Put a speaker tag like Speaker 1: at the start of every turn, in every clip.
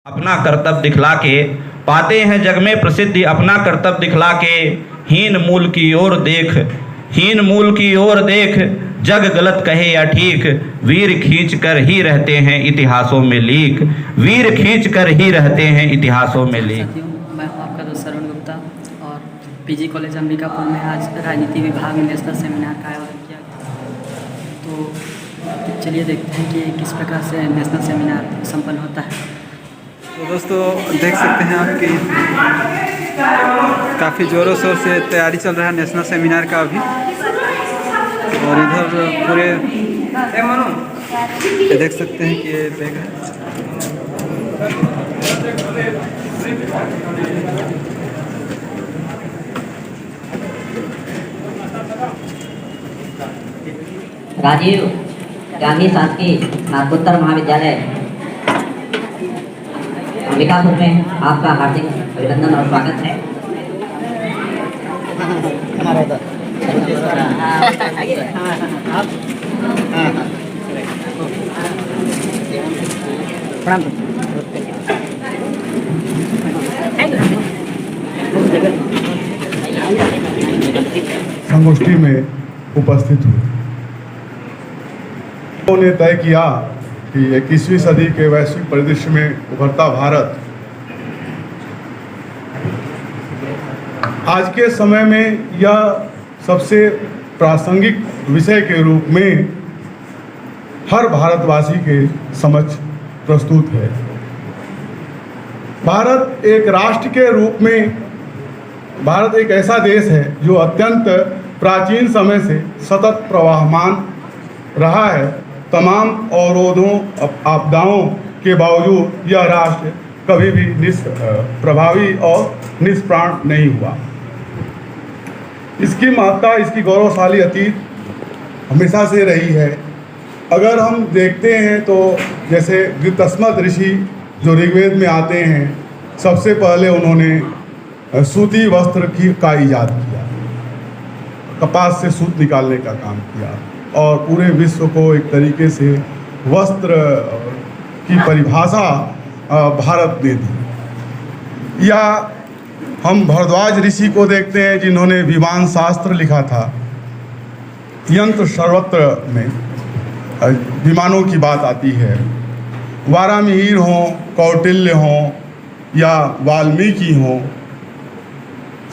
Speaker 1: अपना कर्तव्य दिखला के पाते हैं जग में प्रसिद्धि। अपना कर्तव्य दिखला के हीन मूल की ओर देख, हीन मूल की ओर देख, जग गलत कहे या ठीक, वीर खींच कर ही रहते हैं इतिहासों में लीक, वीर खींच कर ही रहते हैं इतिहासों में लीक।
Speaker 2: मैं हूं आपका दोस्त श्रवण गुप्ता और पीजी कॉलेज अंबिकापुर में आज राजनीति विभाग में नेशनल सेमिनार का आयोजन किया गया। तो चलिए देखते हैं कि किस प्रकार से नेशनल सेमिनार संपन्न होता है।
Speaker 3: तो दोस्तों देख सकते हैं आपकी काफ़ी ज़ोरों शोर से तैयारी चल रहा है नेशनल सेमिनार का अभी। और इधर पूरे देख सकते हैं कि ये बैग है।
Speaker 4: राजीव गांधी शासकीय स्नातकोत्तर महाविद्यालय अंबिकापुर में आपका हार्दिक अभिनंदन और स्वागत है।
Speaker 5: संगोष्ठी में उपस्थित हुए उन्होंने तय किया कि 21वीं सदी के वैश्विक परिदृश्य में उभरता भारत आज के समय में यह सबसे प्रासंगिक विषय के रूप में हर भारतवासी के समक्ष प्रस्तुत है। भारत एक राष्ट्र के रूप में, भारत एक ऐसा देश है जो अत्यंत प्राचीन समय से सतत प्रवाहमान रहा है। तमाम अवरोधों आपदाओं के बावजूद यह राष्ट्र कभी भी निष्प्रभावी और निष्प्राण नहीं हुआ। इसकी महत्ता, इसकी गौरवशाली अतीत हमेशा से रही है। अगर हम देखते हैं तो जैसे गृहस्मत ऋषि जो ऋग्वेद में आते हैं, सबसे पहले उन्होंने सूती वस्त्र का इजाद किया, कपास से सूत निकालने का काम किया और पूरे विश्व को एक तरीके से वस्त्र की परिभाषा भारत ने दी। या हम भरद्वाज ऋषि को देखते हैं जिन्होंने विमान शास्त्र लिखा था। यंत्र सर्वत्र में विमानों की बात आती है। वारामिहिर हों, कौटिल्य हों या वाल्मीकि हों,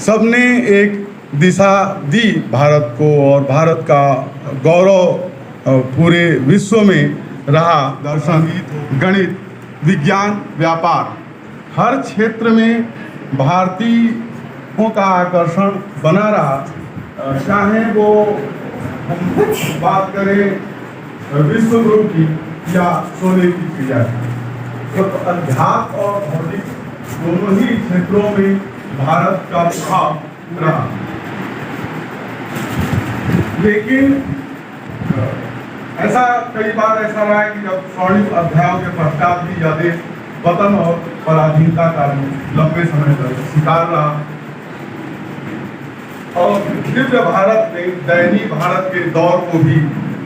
Speaker 5: सबने एक दिशा दी भारत को और भारत का गौरव पूरे विश्व में रहा। दर्शन, गणित, विज्ञान, व्यापार, हर क्षेत्र में भारतीयों का आकर्षण बना रहा। चाहे वो हम बात करें विश्व गुरु की या सोने की क्रिया की, तो अध्यात्म और भौतिक दोनों ही क्षेत्रों में भारत का प्रभाव रहा। लेकिन ऐसा कई बार ऐसा रहा है कि जब स्वर्णिम अध्यायों के पश्चात भी यह देश पतन और पराधीनता का लंबे समय तक शिकार रहा और दिव्य भारत ने दैनीय भारत के दौर को भी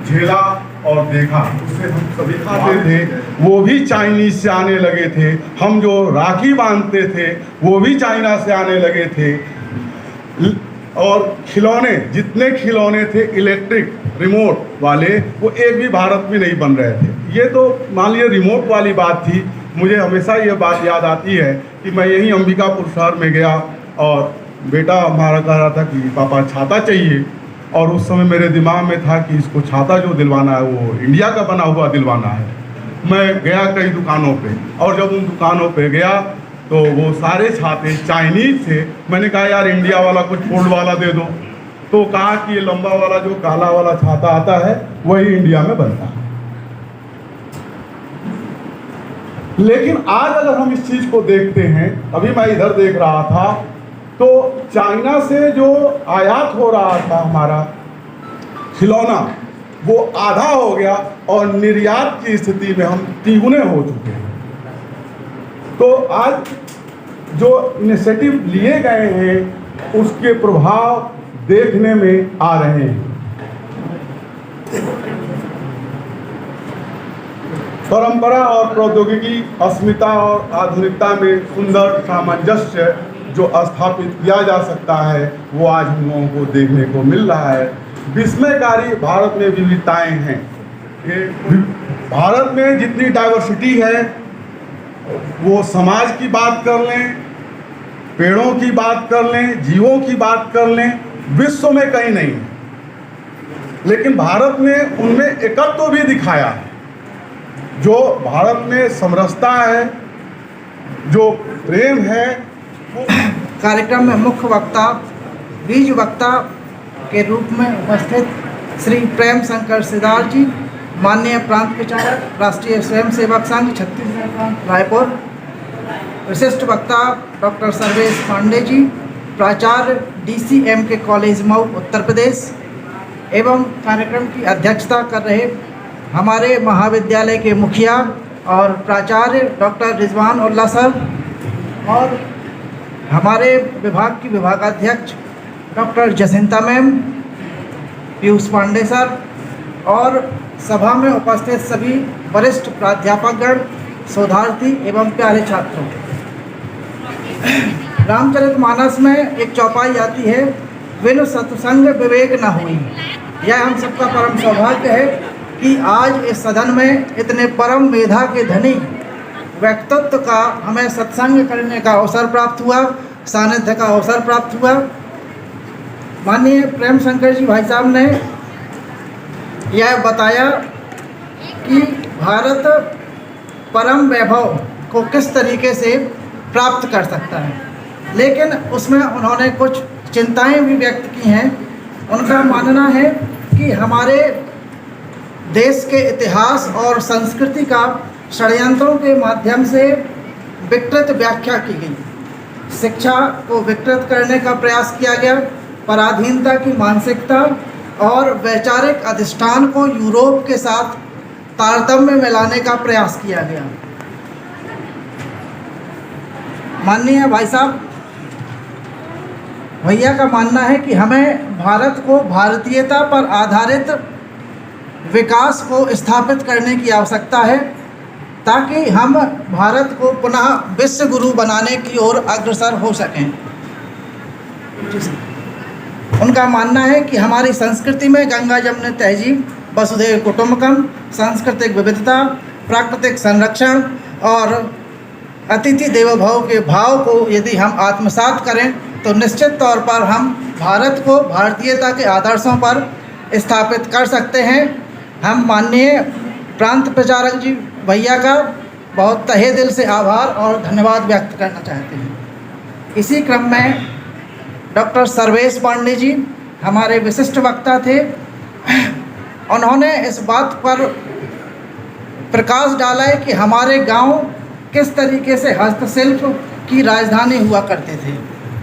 Speaker 5: झेला और देखा। उससे हम सभी खाते थे, वो भी चाइनीज से आने लगे थे। हम जो राखी बांधते थे वो भी चाइना से आने लगे थे। और खिलौने, जितने खिलौने थे इलेक्ट्रिक रिमोट वाले, वो एक भी भारत में नहीं बन रहे थे। ये तो मान लीजिए रिमोट वाली बात थी। मुझे हमेशा ये बात याद आती है कि मैं यहीं अंबिकापुर शहर में गया और बेटा हमारा कह रहा था कि पापा छाता चाहिए, और उस समय मेरे दिमाग में था कि इसको छाता जो दिलवाना है वो इंडिया का बना हुआ दिलवाना है। मैं गया कई दुकानों पे, और जब उन दुकानों पे गया तो वो सारे छाते चाइनीज थे। मैंने कहा यार इंडिया वाला कुछ फोल्ड वाला दे दो, तो कहा कि ये लंबा वाला जो काला वाला छाता आता है वही इंडिया में बनता है। लेकिन आज अगर हम इस चीज को देखते हैं, अभी मैं इधर देख रहा था तो चाइना से जो आयात हो रहा था हमारा खिलौना, वो आधा हो गया और निर्यात की स्थिति में हम तिगुने हो चुके हैं। तो आज जो इनिशिएटिव लिए गए हैं उसके प्रभाव देखने में आ रहे हैं। परंपरा और प्रौद्योगिकी, अस्मिता और आधुनिकता में सुंदर सामंजस्य जो स्थापित किया जा सकता है वो आज हम लोगों को देखने को मिल रहा है। विस्मयकारी भारत में विविधताएं हैं। ये भारत में जितनी डाइवर्सिटी है, वो समाज की बात कर लें, पेड़ों की बात कर लें, जीवों की बात कर लें, विश्व में कहीं नहीं। लेकिन भारत ने उनमें एकत्व भी दिखाया है। जो भारत में समरसता है, जो प्रेम है।
Speaker 6: कार्यक्रम में मुख्य वक्ता, बीज वक्ता के रूप में उपस्थित श्री प्रेम शंकर सिदार जी, माननीय प्रांत विचारक, राष्ट्रीय स्वयंसेवक संघ छत्तीसगढ़ प्रांत रायपुर। विशिष्ट वक्ता डॉक्टर सर्वेश पांडे जी, प्राचार्य DCM के कॉलेज मऊ उत्तर प्रदेश। एवं कार्यक्रम की अध्यक्षता कर रहे हमारे महाविद्यालय के मुखिया और प्राचार्य डॉक्टर रिजवान उल्ला सर, और हमारे विभाग की विभागाध्यक्ष doctor Jacinta ma'am, Piyush Pandey sir, और सभा में उपस्थित सभी वरिष्ठ प्राध्यापकगण, शोधार्थी एवं प्यारे छात्रों। रामचरितमानस में एक चौपाई आती है, बिनु सत्संग विवेक न हुई। यह हम सबका परम सौभाग्य है कि आज इस सदन में इतने परम मेधा के धनी व्यक्तित्व का हमें सत्संग करने का अवसर प्राप्त हुआ, सानिध्य का अवसर प्राप्त हुआ। माननीय प्रेम शंकर जी भाई साहब ने यह बताया कि भारत परम वैभव को किस तरीके से प्राप्त कर सकता है, लेकिन उसमें उन्होंने कुछ चिंताएं भी व्यक्त की हैं। उनका मानना है कि हमारे देश के इतिहास और संस्कृति का षड्यंत्रों के माध्यम से विकृत व्याख्या की गई, शिक्षा को विकृत करने का प्रयास किया गया, पराधीनता की मानसिकता और वैचारिक अधिष्ठान को यूरोप के साथ तारतम्य में लाने का प्रयास किया गया। माननीय भाई साहब, भैया का मानना है कि हमें भारत को भारतीयता पर आधारित विकास को स्थापित करने की आवश्यकता है, ताकि हम भारत को पुनः विश्व गुरु बनाने की ओर अग्रसर हो सकें। उनका मानना है कि हमारी संस्कृति में गंगा जमुनी तहजीब, वसुधैव कुटुंबकम, सांस्कृतिक विविधता, प्राकृतिक संरक्षण और अतिथि देवो भव के भाव को यदि हम आत्मसात करें तो निश्चित तौर पर हम भारत को भारतीयता के आदर्शों पर स्थापित कर सकते हैं। हम माननीय प्रांत प्रचारक जी भैया का बहुत तहे दिल से आभार और धन्यवाद व्यक्त करना चाहते हैं। इसी क्रम में डॉक्टर सर्वेश पांडे जी हमारे विशिष्ट वक्ता थे। उन्होंने इस बात पर प्रकाश डाला है कि हमारे गांव किस तरीके से हस्तशिल्प की राजधानी हुआ करते थे।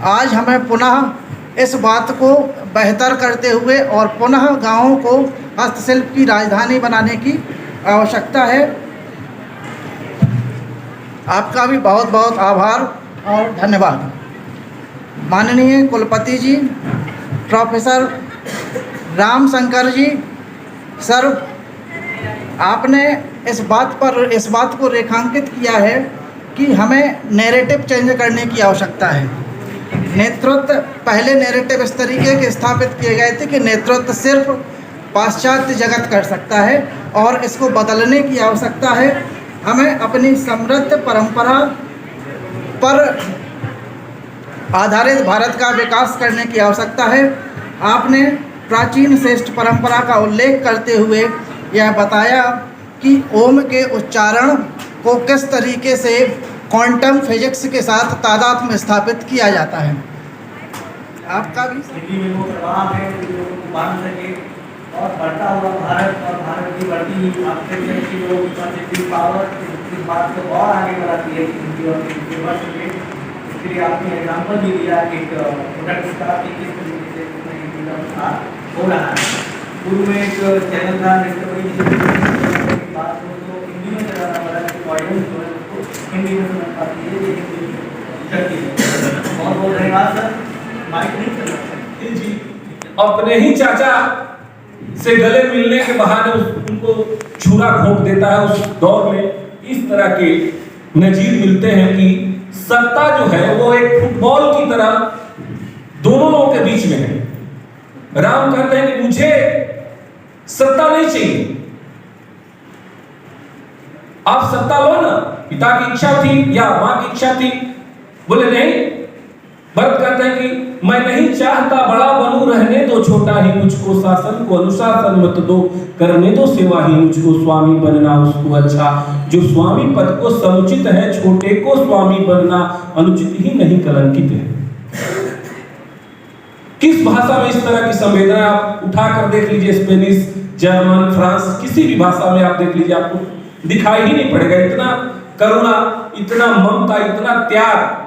Speaker 6: आज हमें पुनः इस बात को बेहतर करते हुए और पुनः गाँवों को हस्तशिल्प की राजधानी बनाने की आवश्यकता है। आपका भी बहुत बहुत आभार और धन्यवाद। माननीय कुलपति जी प्रोफेसर राम शंकर जी सर, आपने इस बात को रेखांकित किया है कि हमें नैरेटिव चेंज करने की आवश्यकता है। नेतृत्व, पहले नैरेटिव इस तरीके के स्थापित किए गए थे कि नेतृत्व सिर्फ पाश्चात्य जगत कर सकता है और इसको बदलने की आवश्यकता है। हमें अपनी समृद्ध परंपरा पर आधारित भारत का विकास करने की आवश्यकता है। आपने प्राचीन श्रेष्ठ परंपरा का उल्लेख करते हुए यह बताया कि ओम के उच्चारण को किस तरीके से क्वांटम फिजिक्स के साथ तादाद में स्थापित किया जाता है। आपका भी
Speaker 7: में वो प्रभाव है जो बांध सके और बढ़ता हुआ भारत और भारत की बढ़ती आपके जैसी लोग पॉजिटिव पावर इस बात को और आगे बढ़ाती है कि हिंदी और हिंदी बढ़ सके। इसके लिए आपने एग्जाम्पल भी दिया कि एक प्रोडक्ट का किस तरीके से हिंदी का हो रहा है। पूर्व में एक चैनल था डिस्कवरी की बात हो तो हिंदी में चला रहा है कि ऑडियंस जो है उसको हिंदी में समझ पाती है, ये हिंदी करती है। बहुत बहुत धन्यवाद सर। माइक नहीं चल रहा जी,
Speaker 8: अपने ही चाचा से गले मिलने के बहाने उनको छुरा घोंप देता है। उस दौर में इस तरह के नजीर मिलते हैं कि सत्ता जो है वो एक फुटबॉल की तरह दोनों लोगों के बीच में है। राम कहते हैं कि मुझे सत्ता नहीं चाहिए, आप सत्ता लो ना, पिता की इच्छा थी या मां की इच्छा थी, बोले नहीं। भरत कहते हैं कि मैं नहीं चाहता बड़ा बनूं, रहने दो छोटा ही मुझको, शासन को अनुशासन मत दो, करने दो सेवा ही मुझको, स्वामी बनना उसको अच्छा जो स्वामी पद को समुचित है, छोटे को स्वामी बनना अनुचित ही नहीं कलंकित है। किस भाषा में इस तरह की संवेदना आप उठाकर देख लीजिए, स्पेनिश, जर्मन, फ्रांस, किसी भी भाषा में आप देख लीजिए, आपको दिखाई ही नहीं पड़ेगा इतना करुणा, इतना ममता, इतना त्याग।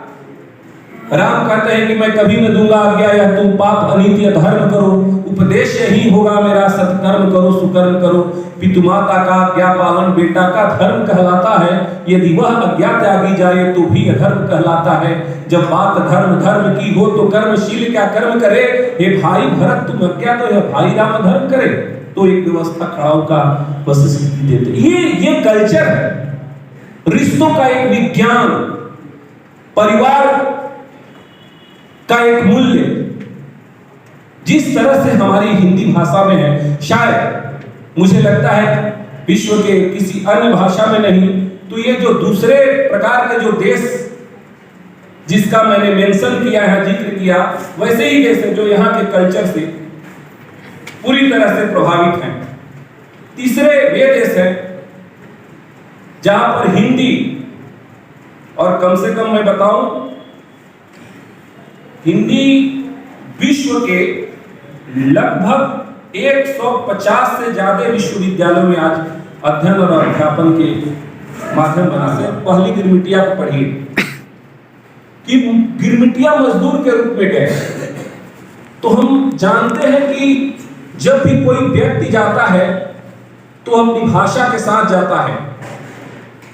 Speaker 8: राम कहते हैं कि मैं कभी न दूंगा आज्ञा या तुम पाप अनीति अधर्म करो, उपदेश यही होगा मेरा, सत्कर्म करो सुकर्म करो, पितु माता का आज्ञा पालन बेटा का धर्म कहलाता है, यदि वह आज्ञा त्यागी जाए तो भी अधर्म कहलाता है। जब बात धर्म धर्म की हो तो कर्मशील क्या कर्म करे, हे भाई भरत तुम आज्ञा तो यह भाई राम धर्म करे। तो एक व्यवस्था खड़ाओं का वस्तुस्थिति देते, ये कल्चर है, रिश्तों का एक विज्ञान, परिवार का एक मूल्य जिस तरह से हमारी हिंदी भाषा में है, शायद मुझे लगता है विश्व के किसी अन्य भाषा में नहीं। तो ये जो दूसरे प्रकार के जो देश जिसका मैंने मेंशन किया है, जिक्र किया, वैसे ही देश है जो यहाँ के कल्चर से पूरी तरह से प्रभावित हैं। तीसरे वे देश है जहां पर हिंदी, और कम से कम मैं बताऊं, हिंदी विश्व के लगभग 150 से ज्यादा विश्वविद्यालयों में आज अध्ययन और अध्यापन के माध्यम बना से। पहली गिरमिटिया को पढ़िए कि गिरमिटिया मजदूर के रूप में गए, तो हम जानते हैं कि जब भी कोई व्यक्ति जाता है तो अपनी भाषा के साथ जाता है,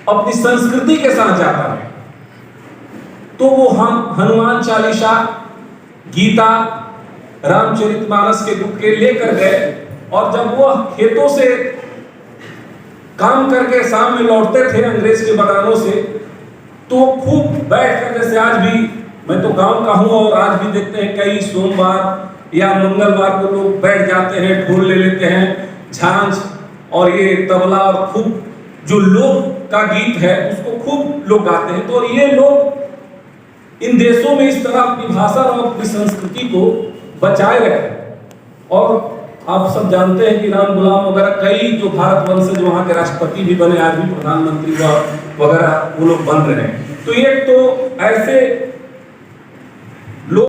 Speaker 8: अपनी संस्कृति के साथ जाता है। तो वो हम हनुमान चालीसा, गीता, रामचरितमानस के बुक लेकर गए, और जब वो खेतों से काम करके शाम में लौटते थे अंग्रेज के बगानों से, तो खूब बैठ कर, जैसे आज भी, मैं तो गांव का हूं और आज भी देखते हैं कई सोमवार या मंगलवार को लोग बैठ जाते हैं, ढोल ले लेते हैं, झांझ और ये तबला, और खूब जो लोक का गीत है उसको खूब लोग गाते हैं। तो ये लोग इन देशों में इस तरह अपनी भाषा और अपनी संस्कृति को बचाए रखे। और आप सब जानते हैं कि राम गुलाम वगैरह कई जो भारत वंश जो वहाँ के राष्ट्रपति भी बने, आज भी प्रधानमंत्री वगैरह वो लोग बन रहे हैं। तो ये तो ऐसे